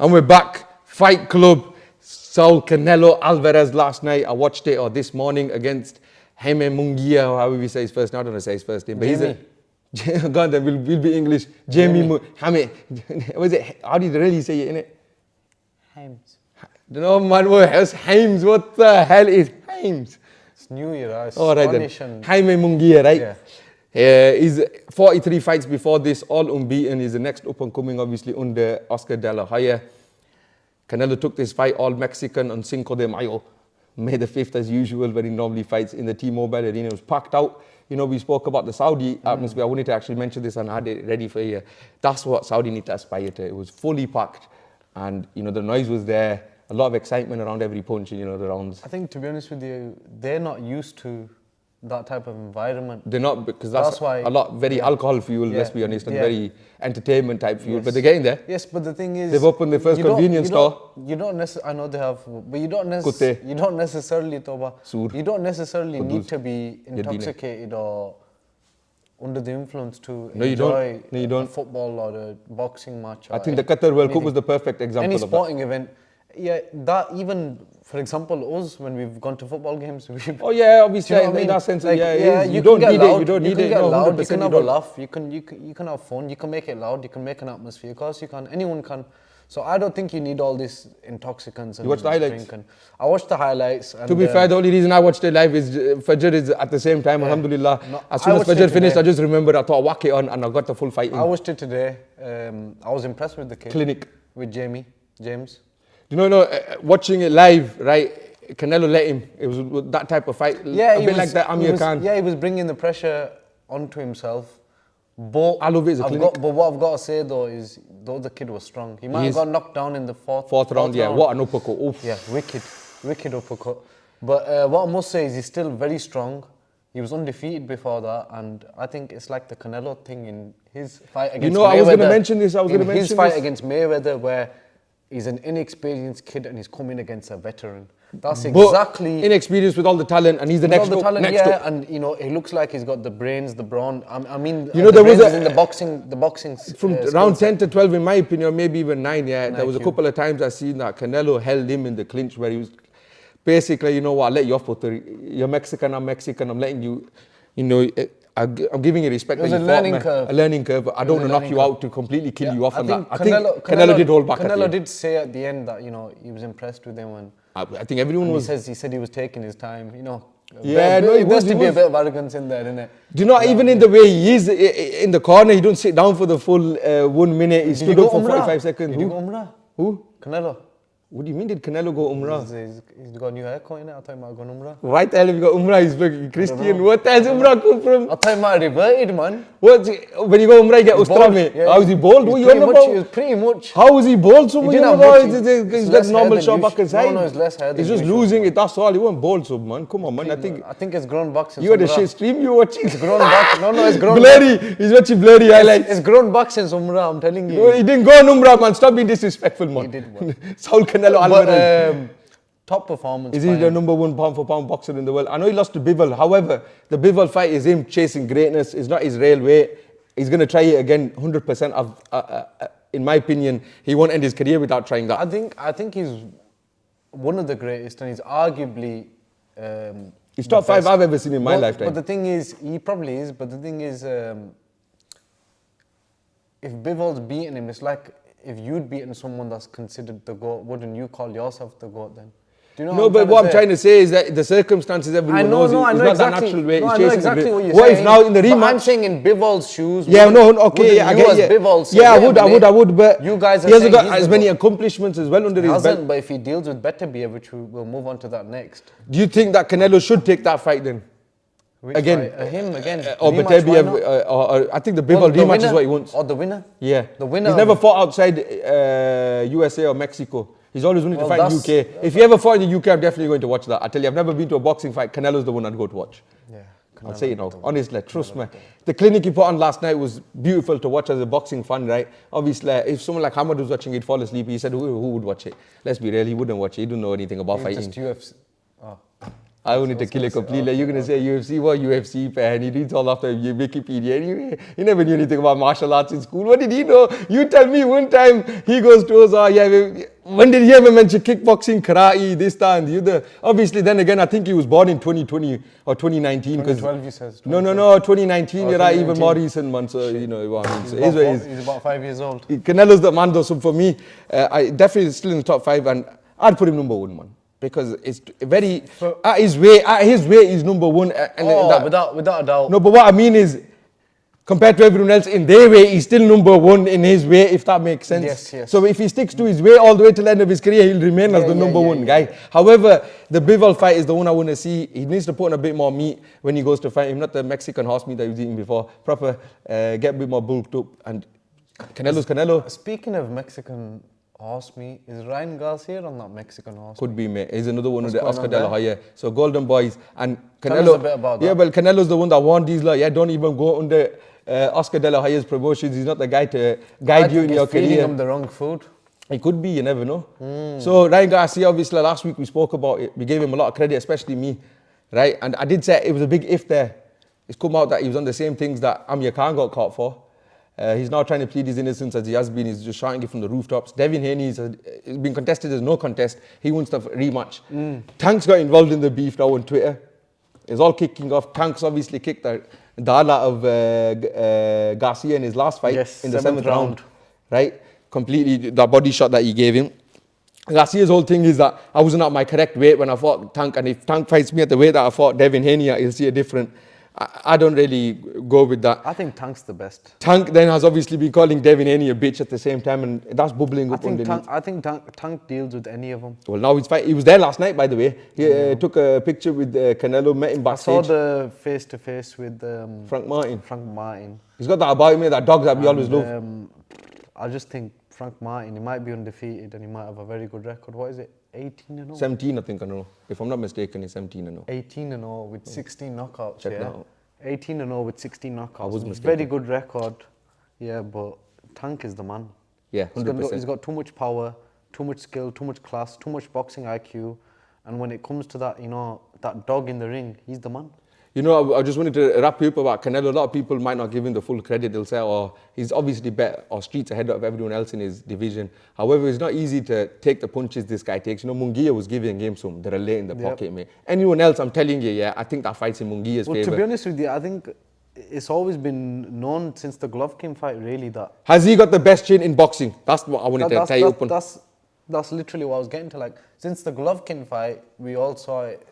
And we're back. Fight Club. Saul Canelo Alvarez last night. I watched it, or this morning, against Jaime Munguia, or however we say his first name. I don't know how to say his first name. But Jamie. he's a... God, that will be English. Jamie. Jaime. Was it... How did you really say it, innit? Hames. No, man, it's Hames. What the hell is Hames? It's New Year. It's All right then. and... Jaime Munguia, right? Yeah. He's 43 fights before this, all unbeaten. He's the next up-and-coming, obviously, under Oscar De La Hoya. Canelo took this fight all Mexican on Cinco de Mayo, May the 5th, as usual, where he normally fights in the T-Mobile Arena. It was packed out. You know, we spoke about the Saudi atmosphere. I wanted to actually mention this and I had it ready for you. That's what Saudi need to aspire to. It was fully packed and, you know, the noise was there. A lot of excitement around every punch, you know, the rounds. I think, to be honest with you, they're not used to that type of environment. They're not, because that's why a lot, very alcohol fueled, let's be honest, and very entertainment type fueled, but they're getting there. Yes, but the thing is, they've opened their first convenience store. You don't necessarily, I know they have, but you don't necessarily, you don't necessarily need to be intoxicated or under the influence to enjoy a football or a boxing match. I think the Qatar World Cup was the perfect example of that. Any sporting event. That even, for example, us, when we've gone to football games, oh yeah, obviously, you know in that sense, you don't need it, you don't need it. You can have a laugh, you can have fun, you can make it loud, you can make an atmosphere, of course you can, anyone can. So I don't think you need all these intoxicants and you watch the highlights? Drinking. I watched the highlights. And to be fair, the only reason I watched it live is Fajr is at the same time, alhamdulillah. No, as soon as Fajr finished, I just remembered, I thought, whack it on, and I got the full fight in. I watched it today. I was impressed with the kid. Clinic. With James. You know, watching it live, right? Canelo let him. It was that type of fight. Yeah, a bit like that Amir Khan. Yeah, he was bringing the pressure onto himself. But I love it as a clinic. But what I've got to say though is, though the kid was strong, he might have got knocked down in the fourth round. Yeah, what an uppercut! Oof. Yeah, wicked uppercut. But what I must say is, he's still very strong. He was undefeated before that, and I think it's like the Canelo thing in his fight against Mayweather. You know, I was going to mention this. His fight against Mayweather, where he's an inexperienced kid and he's coming against a veteran. That's exactly... inexperienced with all the talent, and he's the next up. And you know, he looks like he's got the brains, the brawn. I mean, you know, there was in the boxing. From round 10 to 12, in my opinion, maybe even 9. Yeah, there was a couple of times I seen that Canelo held him in the clinch, where he was basically, you know what, I'll let you off, but you're Mexican, I'm Mexican, I'm letting you, you know. I'm giving you respect. It was a learning curve. A learning curve. I don't want to knock you out to completely kill you off on that. I think Canelo did hold back. Canelo did say at the end that, you know, he was impressed with him, and I think everyone was. He said he was taking his time. You know. Yeah, it has to be a bit of arrogance in there, isn't it? Do you know, even in the way he is in the corner, he don't sit down for the full 1 minute. He stood up for 45 seconds. Did he go Umrah? Who? Canelo. What do you mean, did Canelo go Umrah? He's got a new haircut in it. I thought he might have gone Umrah. Why the hell have you got Umrah? He's like Christian. What the hell does Umrah come from? I thought he might have reverted, man. What? When you go Umrah, you get Ustra, mate. Yeah, how is he bald? What you on about? He was pretty much. How is he bald? So he's got normal short back inside. No, he's less hair. He's just losing it, that's all. He wasn't bald, so man. Come on, man. I think it's grown back since you had a shit stream you watching. It's grown back. No, it's grown blurry. He's watching blurry highlights. It's grown back since Umrah, I'm telling you. No, he didn't go on Umrah, man. Stop being disrespectful, man. He did. Saul Canelo Alvarez. Top performance. Is he the number 1 pound for pound boxer in the world? I know he lost to Bivol. However, the Bivol fight is him chasing greatness. It's not his real weight. He's going to try it again 100% of, in my opinion, he won't end his career without trying that. I think he's one of the greatest, and he's arguably he's top 5 I've ever seen in my lifetime. But the thing is, he probably is, but the thing is, if Bivol's beaten him, it's like if you'd beaten someone that's considered the GOAT, wouldn't you call yourself the GOAT then? Do you know what I'm trying to say is that the circumstances everyone knows, I know not exactly, that natural way. I know exactly what you're saying. What if now in the rematch? I'm saying in Bivol's shoes. Yeah, no, okay, I get it. Yeah, I would, but you guys he hasn't got as many accomplishments as well under his belt. But if he deals with Beterbiev, which we'll move on to that next. Do you think that Canelo should take that fight then? Again, him again, or Beterbiev, or I think the Bivol rematch is what he wants. Or the winner? Yeah, the winner. He's never fought outside USA or Mexico. He's always wanted to fight in UK. If you ever fought in the UK, I'm definitely going to watch that. I tell you, I've never been to a boxing fight. Canelo's the one I'd go to watch. Yeah, I'll say it now, honestly, trust me. The clinic he put on last night was beautiful to watch as a boxing fan, right? Obviously, if someone like Hamad was watching, he'd fall asleep. He said, who would watch it? Let's be real, he wouldn't watch it. He didn't know anything about fighting. Just UFC. Oh. I wanted to kill it completely. You're going to say UFC, what UFC fan? He reads all after Wikipedia anyway. He never knew anything about martial arts in school. What did he know? You tell me one time he goes to us, when did he ever mention kickboxing, karate, this, that, and the other? Obviously, then again, I think he was born in 2020 or 2019. 2012, he says. No, 2019, you're right, even more recent, man. So, you know what I mean. So He's about 5 years old. Canelo's the man, though. So for me, I definitely still in the top 5, and I'd put him number 1, man. Because it's very, at his weight, he's number 1. Without a doubt. No, but what I mean is, compared to everyone else in their way, he's still number 1 in his way, if that makes sense. Yes. So if he sticks to his way all the way till the end of his career, he'll remain as the number 1 guy. However, the Bivol fight is the one I want to see. He needs to put in a bit more meat when he goes to fight him, not the Mexican horse meat that he was eating before. Proper, get a bit more bulked up. And Canelo's Canelo. Speaking of Mexican horse meat, is Ryan Garcia on that Mexican horse? Could be, mate. He's another one of the going Oscar on De La there? Hoya. So Golden Boys and Tell Canelo. us a bit about that. Yeah, well, Canelo's the one that warned these like, don't even go under Oscar De La Hoya's promotions. He's not the guy to guide you in your feeding career. him the wrong food. It could be, you never know. So Ryan Garcia, obviously, last week we spoke about it. We gave him a lot of credit, especially me, right? And I did say it was a big if there. It's come out that he was on the same things that Amir Khan got caught for. He's now trying to plead his innocence as he has been. He's just shouting it from the rooftops. Devin Haney's been contested as no contest. He wants the rematch. Tank's got involved in the beef now on Twitter. It's all kicking off. Tank's obviously kicked the ala of Garcia in his last fight in the 7th round. Right? Completely, the body shot that he gave him. Garcia's whole thing is that I wasn't at my correct weight when I fought Tank, and if Tank fights me at the weight that I fought Devin Haney, he'll see a different. I don't really go with that. I think Tank's the best. Tank then has obviously been calling Devin Haney a bitch at the same time, and that's bubbling up underneath. I think Tank deals with any of them. Well, now he's fighting. He was there last night, by the way. He took a picture with Canelo, met him backstage. I saw the face-to-face with Frank Martin. Frank Martin. He's got that about him, that dog that we always love. I just think Frank Martin, he might be undefeated and he might have a very good record. What is it? 18-0? 17, I think, I know. If I'm not mistaken, it's 17-0. 18-0 with 16 knockouts. Check that out. 18-0 with 16 knockouts. I was mistaken. Very good record. Yeah, but Tank is the man. Yeah, 100%. He's got too much power, too much skill, too much class, too much boxing IQ. And when it comes to that, that dog in the ring, he's the man. I just wanted to wrap you up about Canelo. A lot of people might not give him the full credit. They'll say, he's obviously better or streets ahead of everyone else in his division. However, it's not easy to take the punches this guy takes. Munguia was giving him some. They're late in the pocket, mate. Anyone else, I'm telling you, I think that fight's in Munguia's favour. To be honest with you, I think it's always been known since the Golovkin fight, really, that... Has he got the best chin in boxing? That's what I wanted to tie up on. That's literally what I was getting to. Like, since the Golovkin fight, we all saw it...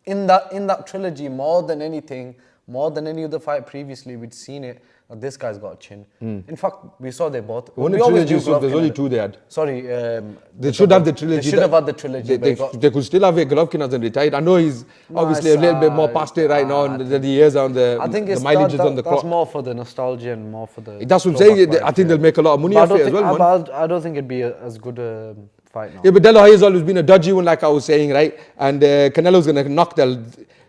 In that trilogy, more than anything, more than any other fight previously, we'd seen it. This guy's got a chin. In fact, we saw they both. There's only 2 they had. Sorry. They should have the trilogy. They should have had the trilogy. They could still have it. Golovkin hasn't retired. I know he's obviously a little bit more past it right now. And the years on the mileage is on the clock. That's more for the nostalgia and more for the... That's what I'm saying. I think they'll make a lot of money off it as well, man. I don't think it'd be as good a fight now. Yeah, but De La Hoya's always been a dodgy one, like I was saying, right? And Canelo's going to knock the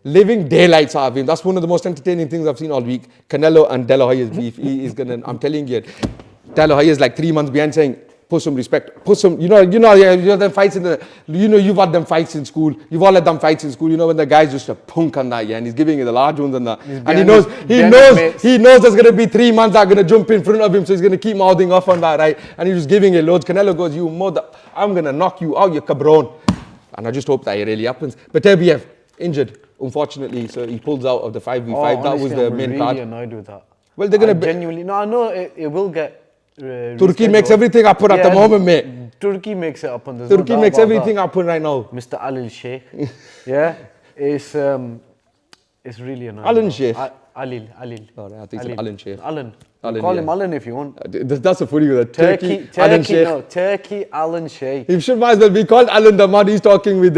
living daylights out of him. That's one of the most entertaining things I've seen all week. Canelo and De La Hoya's beef. He is going to, I'm telling you, De La Hoya's like 3 months behind saying, put some respect, put some, them fights you've had them fights in school. You've all had them fights in school, when the guy's just a punk on that, and he's giving you the large ones and that. And he knows there's going to be 3 months that are going to jump in front of him, so he's going to keep mouthing off on that, right? And he's just giving it loads. Canelo goes, you mother, I'm going to knock you out, you cabron. And I just hope that it really happens. But Terbiev, injured, unfortunately, so he pulls out of the 5v5. That was the main card. I'm really annoyed with that. Well, they're going to genuinely, I know it will get... Turkey makes everything happen at the moment, mate. Turkey makes it happen. Turkey makes everything happen right now. Mr. Alil Sheikh. Yeah, it's really annoying. Alan Sheikh. Alil. Oh, I think it's Alan Sheikh. Alan. Call him Alan if you want. That's a funny one. Turkey Alan Sheikh. No, Turkey Alan Sheikh. He should might as well be called Alan the man. He's talking with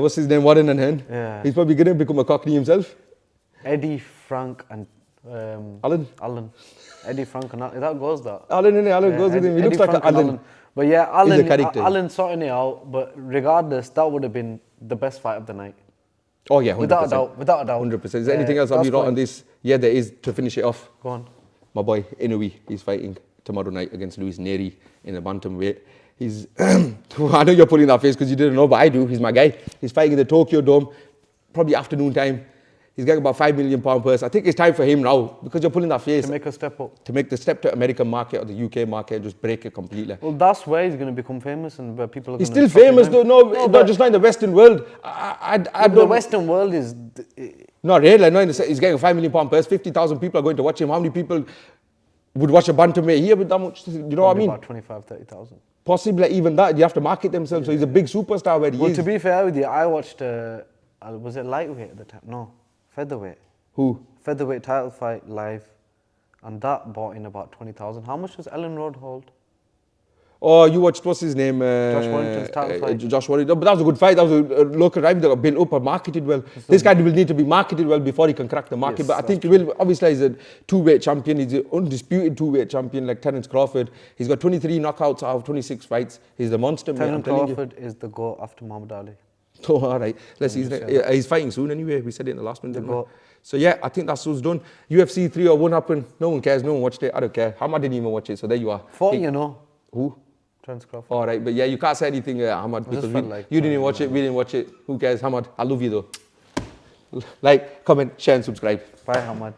what's his name, Warren and Hen. Yeah. He's probably going to become a Cockney himself. Eddie, Frank and Alan. Eddie Frank and that goes that. Alan goes with him. He looks like an Alan. But yeah, Alan sorting it out. But regardless, that would have been the best fight of the night. Oh yeah, 100%. Without a doubt. 100%. Is there anything else I'll be wrong on this? Yeah, there is, to finish it off. Go on. My boy, Inoue, he's fighting tomorrow night against Luis Neri in a bantamweight. He's, I know you're pulling that face because you didn't know, but I do. He's my guy. He's fighting in the Tokyo Dome, probably afternoon time. He's getting about £5 million purse. I think it's time for him now because you're pulling that face. To make a step up. To make the step to American market or the UK market, just break it completely. Well, that's where he's going to become famous and where people are He's going to... still famous though, not just not in the Western world. I don't... The Western world is... Not really, no, he's getting a £5 million purse. 50,000 people are going to watch him. How many people would watch a bantamweight here with that much? You know what I mean? About 25, 30,000. Possibly even that. You have to market themselves. So he's a big superstar where he is. Well, to be fair with you, I watched... was it lightweight at the time? No, featherweight. Who? Featherweight title fight live, and that bought in about 20,000. How much does Ellen Road hold? Oh, you watched, what's his name? Josh Warrington's title fight. Josh Warrington. But that was a good fight. That was a local rival that got built up and marketed well. This guy will need to be marketed well before he can crack the market. Yes, but I think he will. Obviously, he's a two-weight champion. He's an undisputed two-weight champion like Terence Crawford. He's got 23 knockouts out of 26 fights. He's the monster, mate. Terence Crawford is the GOAT after Muhammad Ali. Oh, all right. He's fighting soon anyway. We said it in the last one, didn't we? So yeah, I think that's what's done. UFC 301 happened. No one cares. No one watched it. I don't care. Hamad didn't even watch it. So there you are. Fought, you know. Who? Terence Crawford. All right, but yeah, you can't say anything, Hamad, because you didn't even watch it. We didn't watch it. Who cares, Hamad? I love you though. Like, comment, share, and subscribe. Bye, Hamad.